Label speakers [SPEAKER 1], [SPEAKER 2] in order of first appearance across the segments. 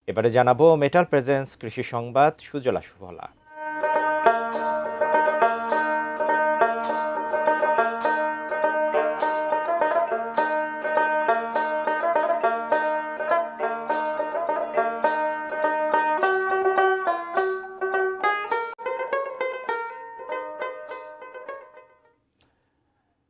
[SPEAKER 1] এবারে জানাবো metal presence কৃষি সংবাদ সুজলা সুফলা।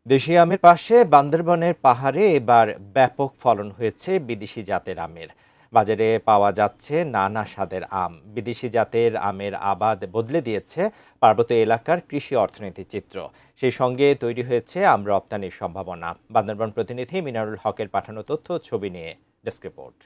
[SPEAKER 1] দেশি আমের পাশে বান্দরবনের পাহাড়ে এবার ব্যাপক ফলন হয়েছে বিদেশি জাতের আমের। বাজারে পাওয়া যাচ্ছে নানা স্বাদের আম। বিদেশি জাতের আমের আবাদ বদলে দিয়েছে পার্বত্য এলাকার কৃষি অর্থনীতির চিত্র। সেই সঙ্গে তৈরি হয়েছে আম রপ্তানির সম্ভাবনা। বান্দরবন প্রতিনিধি মিনারুল হকের পাঠানো তথ্য ছবি নিয়ে ডেস্ক রিপোর্ট।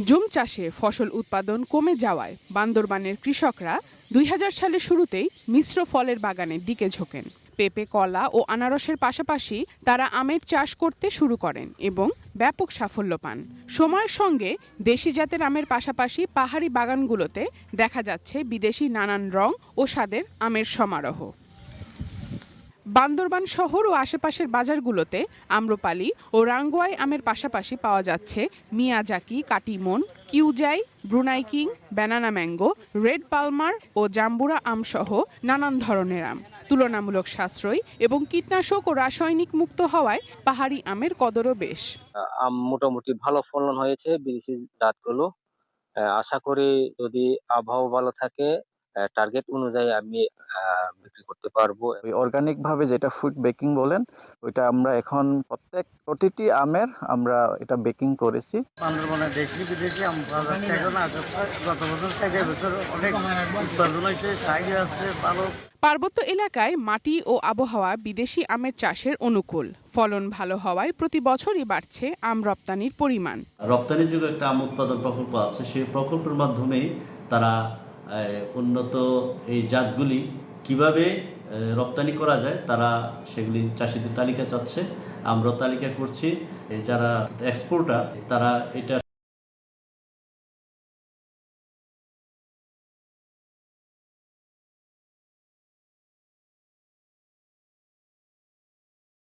[SPEAKER 2] জুম চাষে ফসল উৎপাদন কমে যাওয়ায় বান্দরবানের কৃষকরা 2000 সালের শুরুতেই মিশ্র ফলের বাগানের দিকে ঝোঁকেন। পেঁপে, কলা ও আনারসের পাশাপাশি তারা আমের চাষ করতে শুরু করেন এবং ব্যাপক সাফল্য পান। সময়ের সঙ্গে দেশি জাতের আমের পাশাপাশি পাহাড়ি বাগানগুলোতে দেখা যাচ্ছে বিদেশি নানান রং ও স্বাদের আমের সমারোহ। বান্দরবান শহর ও আশেপাশের বাজারগুলোতে আম্রপালি ও রাঙ্গুয়াই আমের পাশাপাশি পাওয়া যাচ্ছে মিয়াজাকি, কাটিমন, কিউজাই, Brunei king, banana mango, red palmer ও জাম্বুরা আম সহ নানান ধরনের আম। তুলনামূলক সাশ্রয়ী এবং কীটনাশক ও রাসায়নিক মুক্ত হওয়ায় পাহাড়ি আমের কদরও বেশ।
[SPEAKER 3] আম মোটামুটি ভালো ফলন হয়েছে বিদেশি জাতগুলো। আশা করি যদি আবহাওয়া ভালো থাকে টার্গেট অনুযায়ী আমি বিক্রি করতে পারবো।
[SPEAKER 4] ওই অর্গানিক ভাবে যেটা ফুড বেকিং বলেন, ওইটা আমরা এখন প্রতিটি আমের আমরা এটা বেকিং করেছি।
[SPEAKER 5] বান্দরবনে দেশি বিদেশি আম পাওয়া যাচ্ছে এখন। গত বছর থেকে এবছর অনেক উৎপাদন হয়েছে, সাইজ আছে ভালো।
[SPEAKER 2] পার্বত্য এলাকায় মাটি ও আবহাওয়া বিদেশি আমের চাষের অনুকূল। ফলন ভালো হওয়ায় প্রতি বছরই বাড়ছে আম রপ্তানির পরিমাণ।
[SPEAKER 6] রপ্তানির যুগে একটা আম উৎপাদন প্রকল্প আছে, সেই প্রকল্পের মাধ্যমে তারা উন্নত এই জাতগুলি কিভাবে রপ্তানি করা যায় তারা সেগুলি চাষিদের তালিকা চাচ্ছে, আমরাও তালিকা করছি। যারা এক্সপোর্টার তারা এটা